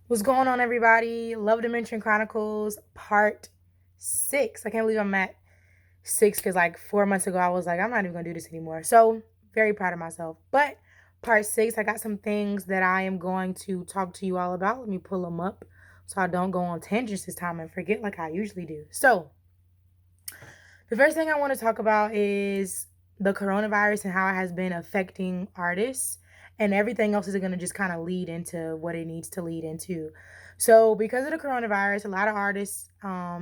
What's going on, everybody? Love Dimension Chronicles Part 6. I can't believe I'm at 6 because, like, 4 months ago, I was like, I'm not even going to do this anymore. So, very proud of myself. But, Part 6, I got some things that I am going to talk to you all about. Let me pull them up so I don't go on tangents this time and forget like I usually do. So, the first thing I want to talk about is the coronavirus and how it has been affecting artists, and everything else is going to just kind of lead into what it needs to lead into. So, because of the coronavirus, a lot of artists, a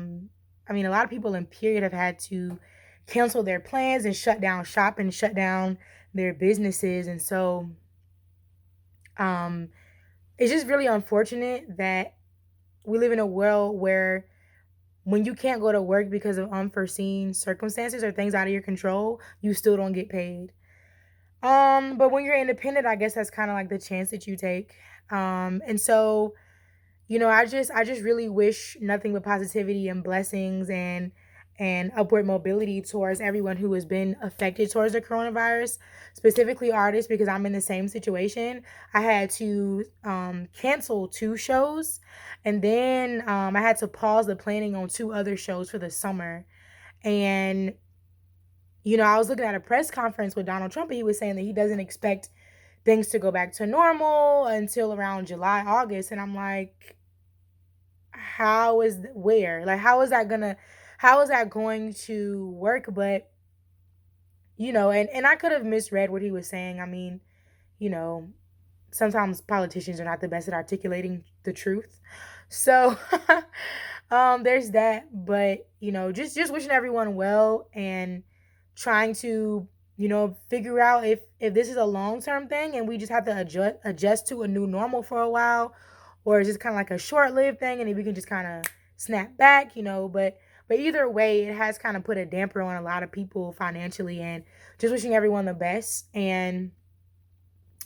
lot of people in period have had to cancel their plans and shut down shop and shut down their businesses. And so, um, it's just really unfortunate that we live in a world where when you can't go to work because of unforeseen circumstances or things out of your control, you still don't get paid. But when you're independent, I guess that's kind of like the chance that you take. And so, I just really wish nothing but positivity and blessings and upward mobility towards everyone who has been affected towards the coronavirus, specifically artists, because I'm in the same situation. I had to cancel 2 shows, and then I had to pause the planning on 2 other shows for the summer. And I was looking at a press conference with Donald Trump, and he was saying that he doesn't expect things to go back to normal until around July, August. And I'm like, how is that going to work? But and I could have misread what he was saying. I mean, you know sometimes politicians are not the best at articulating the truth. So there's that. But just wishing everyone well, and trying to figure out if this is a long-term thing and we just have to adjust to a new normal for a while, or is this kind of like a short-lived thing and then we can just kind of snap back. But either way, it has kind of put a damper on a lot of people financially, and just wishing everyone the best. And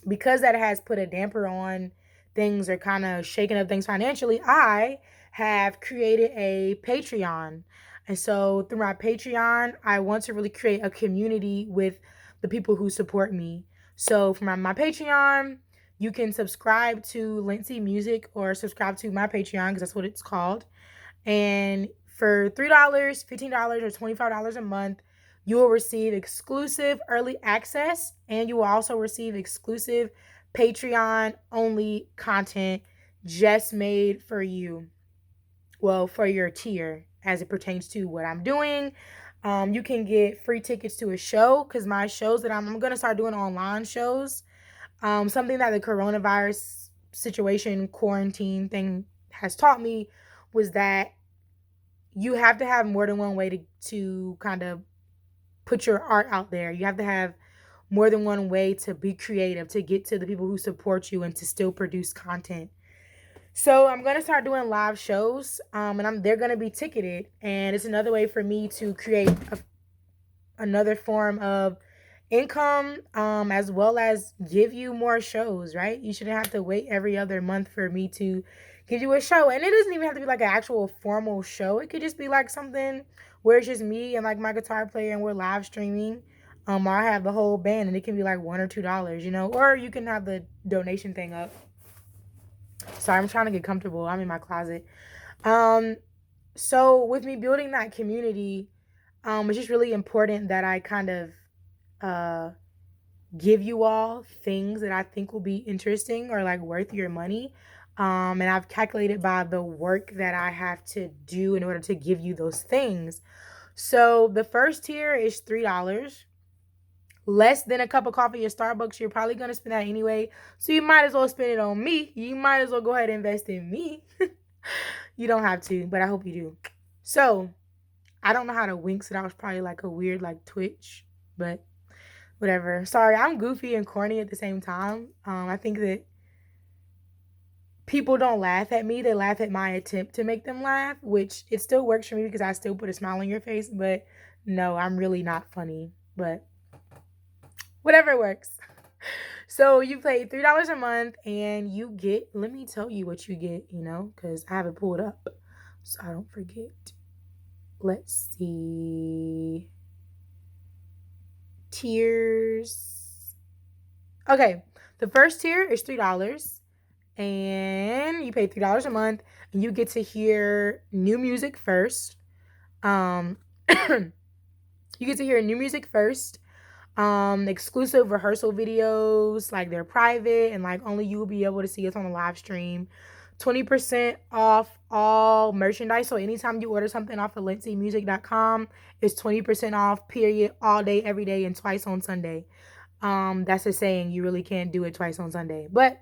because that has put a damper on things, or kind of shaking up things financially, I have created a Patreon. And so through my Patreon, I want to really create a community with the people who support me. So for my Patreon, you can subscribe to Lenci Music or subscribe to my Patreon, because that's what it's called. And for $3, $15, or $25 a month, you will receive exclusive early access, and you will also receive exclusive Patreon only content just made for you. Well, for your tier as it pertains to what I'm doing. You can get free tickets to a show, because my shows that I'm going to start doing online shows. Something that the coronavirus situation, quarantine thing has taught me was that you have to have more than one way to kind of put your art out there. You have to have more than one way to be creative, to get to the people who support you, and to still produce content. So I'm gonna start doing live shows, and they're gonna be ticketed, and it's another way for me to create another form of income, as well as give you more shows. Right? You shouldn't have to wait every other month for me to give you a show, and it doesn't even have to be like an actual formal show. It could just be like something where it's just me and like my guitar player, and we're live streaming. Or I have the whole band, and it can be like $1 or $2, or you can have the donation thing up. Sorry, I'm trying to get comfortable. I'm in my closet. Um, so with me building that community, it's just really important that I kind of uh give you all things that I think will be interesting or like worth your money. And I've calculated by the work that I have to do in order to give you those things. So the first tier is $3. Less than a cup of coffee at Starbucks, you're probably going to spend that anyway. So you might as well spend it on me. You might as well go ahead and invest in me. You don't have to, but I hope you do. So I don't know how to wink, so that was probably like a weird like twitch, but whatever. Sorry, I'm goofy and corny at the same time. I think that people don't laugh at me. They laugh at my attempt to make them laugh, which it still works for me because I still put a smile on your face. But no, I'm really not funny. But whatever works. So you pay $3 a month, and you get, let me tell you what you get, because I have it pulled up so I don't forget. Let's see. Tiers. Okay, the first tier is $3. and you pay $3 a month, and you get to hear new music first. Um, you get to hear new music first. Exclusive rehearsal videos, like they're private and like only you will be able to see us on the live stream. 20% off all merchandise. So anytime you order something off of lencimusic.com, it's 20% off, period, all day, every day, and twice on Sunday. That's a saying, you really can't do it twice on Sunday. But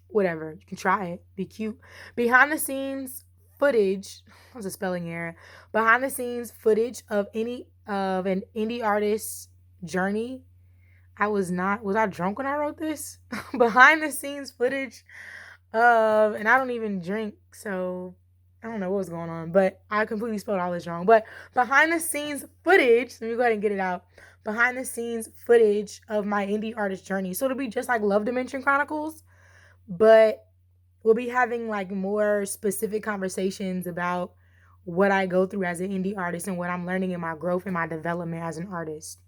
whatever, you can try it. Be cute. Behind the scenes footage, that was a spelling error. Behind the scenes footage of an indie artist's journey. Was I drunk when I wrote this? Behind the scenes footage and I don't even drink, so I don't know what was going on, but I completely spelled all this wrong. But behind the scenes footage, let me go ahead and get it out. Behind the scenes footage of my indie artist journey. So it'll be just like Love Dimension Chronicles, but we'll be having like more specific conversations about what I go through as an indie artist and what I'm learning in my growth and my development as an artist.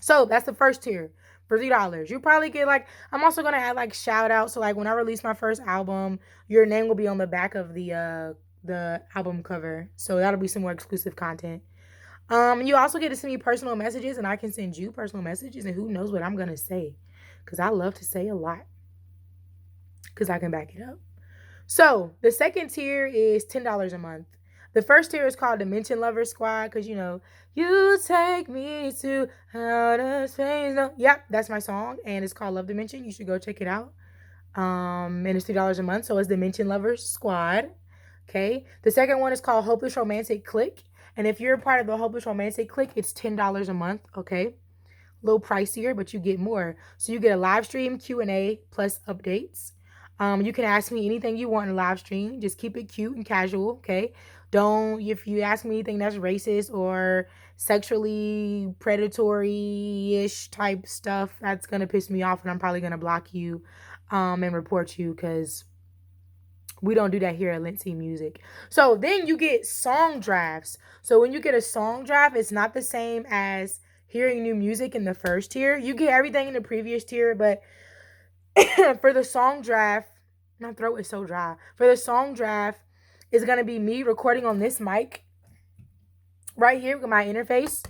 So that's the first tier for $3. You probably get like, I'm also gonna add like shout outs. So like when I release my first album, your name will be on the back of the album cover. So that'll be some more exclusive content. You also get to send me personal messages, and I can send you personal messages, and who knows what I'm gonna say, because I love to say a lot, because I can back it up. So the second tier is $10 a month. The first tier is called Dimension Lovers Squad, because you take me to outer space. No, yep, that's my song, and it's called Love Dimension. You should go check it out. And it's $3 a month, so it's Dimension Lovers Squad. Okay. The second one is called Hopeless Romantic Clique, and if you're a part of the Hopeless Romantic Clique, it's $10 a month. Okay. A little pricier, but you get more. So you get a live stream Q&A plus updates. You can ask me anything you want in a live stream. Just keep it cute and casual, okay? Don't, if you ask me anything that's racist or sexually predatory-ish type stuff, that's going to piss me off, and I'm probably going to block you and report you, because we don't do that here at Lenci Music. So then you get song drafts. So when you get a song draft, it's not the same as hearing new music in the first tier. You get everything in the previous tier, but for the song draft, my throat is so dry. For the song draft, it's going to be me recording on this mic right here with my interface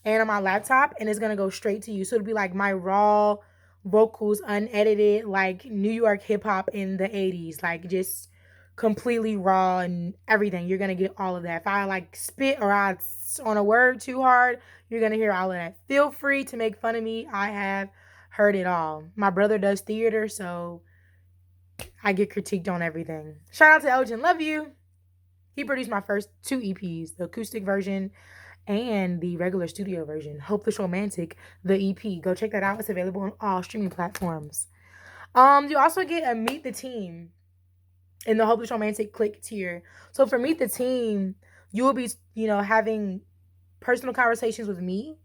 and on my laptop, and it's going to go straight to you. So it'll be like my raw vocals, unedited, like New York hip hop in the 80s, like just completely raw and everything. You're going to get all of that. If I like spit or I on a word too hard, you're going to hear all of that. Feel free to make fun of me. I have heard it all. My brother does theater, so I get critiqued on everything. Shout out to Elgin. Love you. He produced my first 2 EPs, the acoustic version and the regular studio version. Hopeless Romantic, the EP. Go check that out. It's available on all streaming platforms. You also get a Meet the Team in the Hopeless Romantic Click tier. So for Meet the Team, you will be, having personal conversations with me,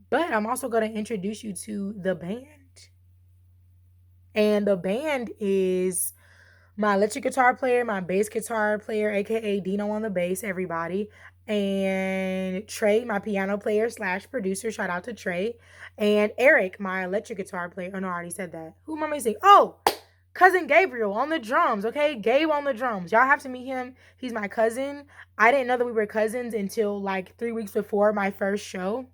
but I'm also going to introduce you to the band. And the band is my electric guitar player, my bass guitar player, aka Dino on the bass, everybody, and Trey, my piano player / producer. Shout out to Trey. And Eric, my electric guitar player. Oh no, I already said that. Who am I missing? Oh, cousin Gabriel on the drums. Okay, Gabe on the drums. Y'all have to meet him. He's my cousin. I didn't know that we were cousins until like 3 weeks before my first show,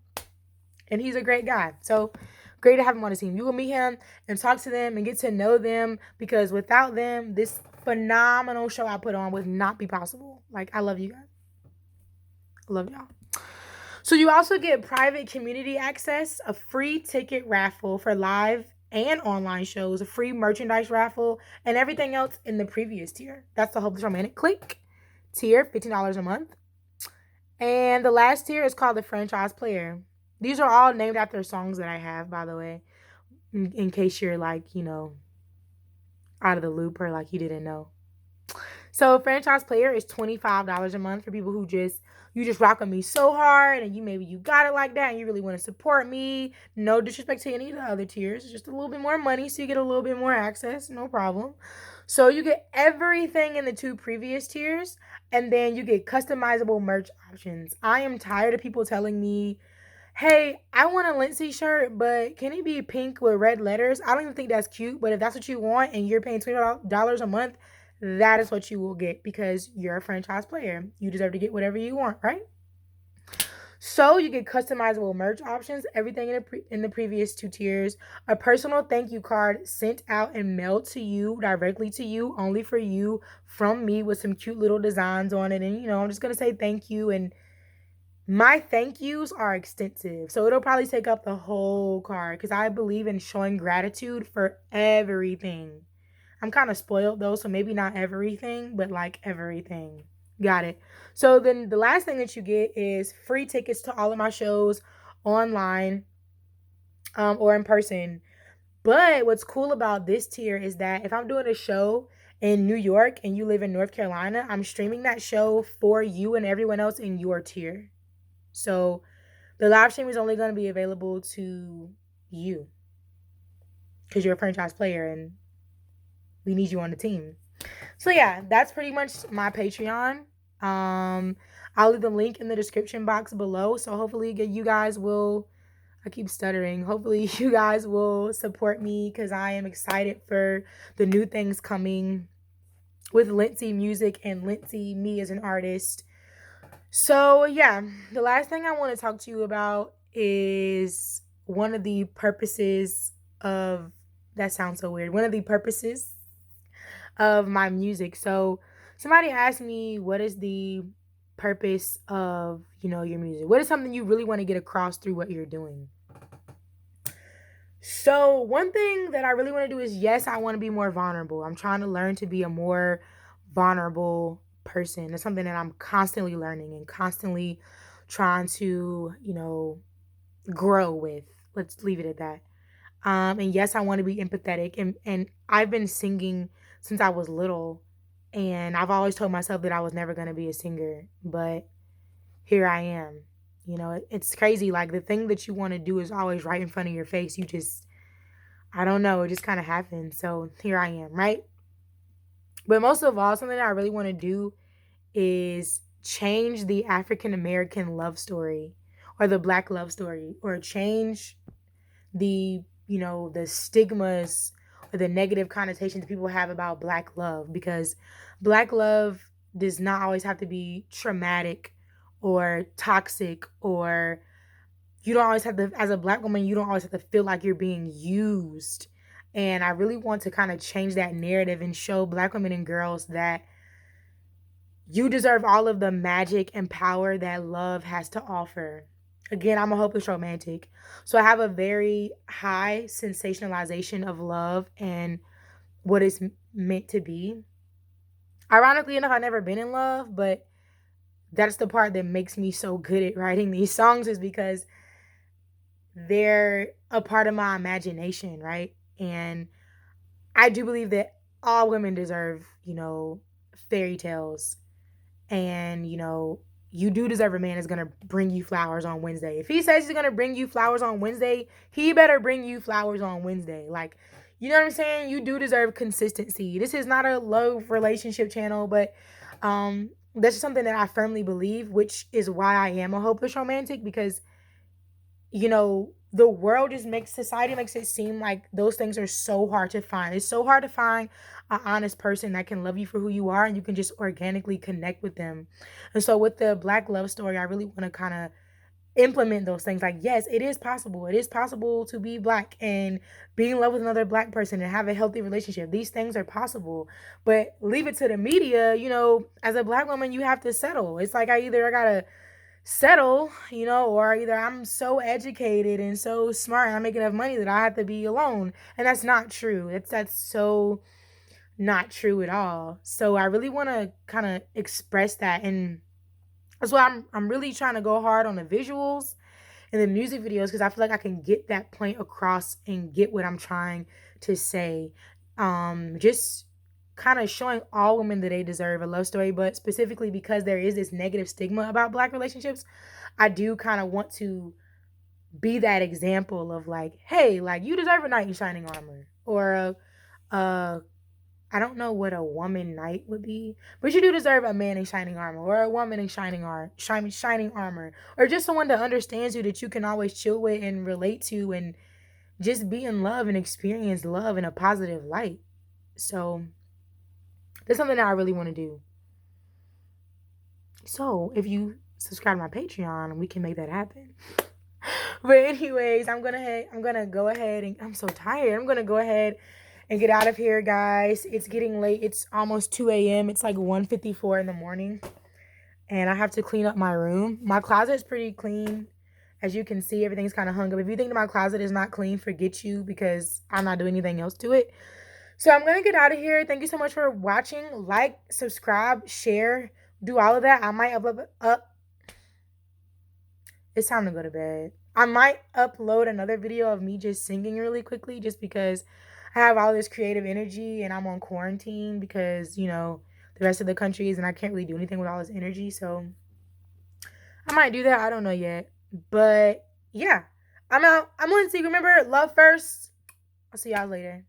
and he's a great guy. So great to have him on the team. You will meet him and talk to them and get to know them, because without them, this phenomenal show I put on would not be possible. Like, I love you guys. I love y'all. So you also get private community access, a free ticket raffle for live and online shows, a free merchandise raffle, and everything else in the previous tier. That's the Hopeless Romantic Click tier, $15 a month. And the last tier is called the Franchise Player. These are all named after songs that I have, by the way, in case you're like, out of the loop or like you didn't know. So Franchise Player is $25 a month for people who you just rock with me so hard, and you got it like that and you really want to support me. No disrespect to any of the other tiers. It's just a little bit more money, so you get a little bit more access. No problem. So you get everything in the 2 previous tiers, and then you get customizable merch options. I am tired of people telling me, hey, I want a Lenci shirt, but can it be pink with red letters? I don't even think that's cute, but if that's what you want and you're paying $20 a month, that is what you will get because you're a franchise player. You deserve to get whatever you want, right? So you get customizable merch options, everything in the previous two tiers, a personal thank you card sent out and mailed to you directly to you, only for you from me with some cute little designs on it. And I'm just gonna say thank you. And my thank yous are extensive, so it'll probably take up the whole card because I believe in showing gratitude for everything. I'm kind of spoiled though, so maybe not everything, but like everything. Got it. So then the last thing that you get is free tickets to all of my shows online or in person. But what's cool about this tier is that if I'm doing a show in New York and you live in North Carolina, I'm streaming that show for you and everyone else in your tier. So the live stream is only going to be available to you because you're a franchise player and we need you on the team. So yeah, that's pretty much my Patreon. I'll leave the link in the description box below. So hopefully you guys will. I keep stuttering. Hopefully you guys will support me because I am excited for the new things coming with Lenci music and Lenci me as an artist. So yeah, the last thing I want to talk to you about is one of the purposes of that sounds so weird. One of the purposes of my music. So somebody asked me, what is the purpose of, your music? What is something you really want to get across through what you're doing? So one thing that I really want to do is, yes, I want to be more vulnerable. I'm trying to learn to be a more vulnerable person. It's something that I'm constantly learning and constantly trying to, grow with. Let's leave it at that. And yes, I want to be empathetic. And I've been singing since I was little. And I've always told myself that I was never going to be a singer. But here I am. It's crazy. Like the thing that you want to do is always right in front of your face. I don't know. It just kind of happened. So here I am, right? But most of all, something that I really want to do is change the African American love story or the Black love story or change the stigmas or the negative connotations people have about Black love, because Black love does not always have to be traumatic or toxic, or you don't always have to, as a Black woman, you don't always have to feel like you're being used. And I really want to kind of change that narrative and show Black women and girls that you deserve all of the magic and power that love has to offer. Again, I'm a hopeless romantic. So I have a very high sensationalization of love and what it's meant to be. Ironically enough, I've never been in love, but that's the part that makes me so good at writing these songs, is because they're a part of my imagination, right? And I do believe that all women deserve, fairy tales. And, you do deserve a man that's going to bring you flowers on Wednesday. If he says he's going to bring you flowers on Wednesday, he better bring you flowers on Wednesday. Like, you know what I'm saying? You do deserve consistency. This is not a low relationship channel, but that's just something that I firmly believe, which is why I am a hopeless romantic, because the world just society makes it seem like those things are so hard to find. It's so hard to find an honest person that can love you for who you are and you can just organically connect with them. And so with the Black love story, I really want to kind of implement those things. Like, yes, it is possible. It is possible to be Black and be in love with another Black person and have a healthy relationship. These things are possible, but leave it to the media. As a Black woman, you have to settle. It's like I gotta settle, or either I'm so educated and so smart and I make enough money that I have to be alone. And that's not true. That's so not true at all. So I really want to kind of express that, and that's why I'm really trying to go hard on the visuals and the music videos, because I feel like I can get that point across and get what I'm trying to say. Just kind of showing all women that they deserve a love story, but specifically because there is this negative stigma about Black relationships, I do kind of want to be that example of like, hey, like you deserve a knight in shining armor, or a I don't know what a woman knight would be, but you do deserve a man in shining armor, or a woman in shining armor, or just someone that understands you, that you can always chill with and relate to, and just be in love and experience love in a positive light. So that's something that I really want to do. So if you subscribe to my Patreon, we can make that happen. But anyways, I'm gonna go ahead and I'm so tired. I'm gonna go ahead and get out of here, guys. It's getting late. It's almost 2 a.m. It's like 1:54 in the morning. And I have to clean up my room. My closet's pretty clean. As you can see, everything's kind of hung up. If you think that my closet is not clean, forget you, because I'm not doing anything else to it. So I'm going to get out of here. Thank you so much for watching. Like, subscribe, share, do all of that. I might upload up. It's time to go to bed. I might upload another video of me just singing really quickly, just because I have all this creative energy and I'm on quarantine because, the rest of the country is, and I can't really do anything with all this energy. So I might do that. I don't know yet. But yeah, I'm out. I'm Lenci. Remember, love first. I'll see y'all later.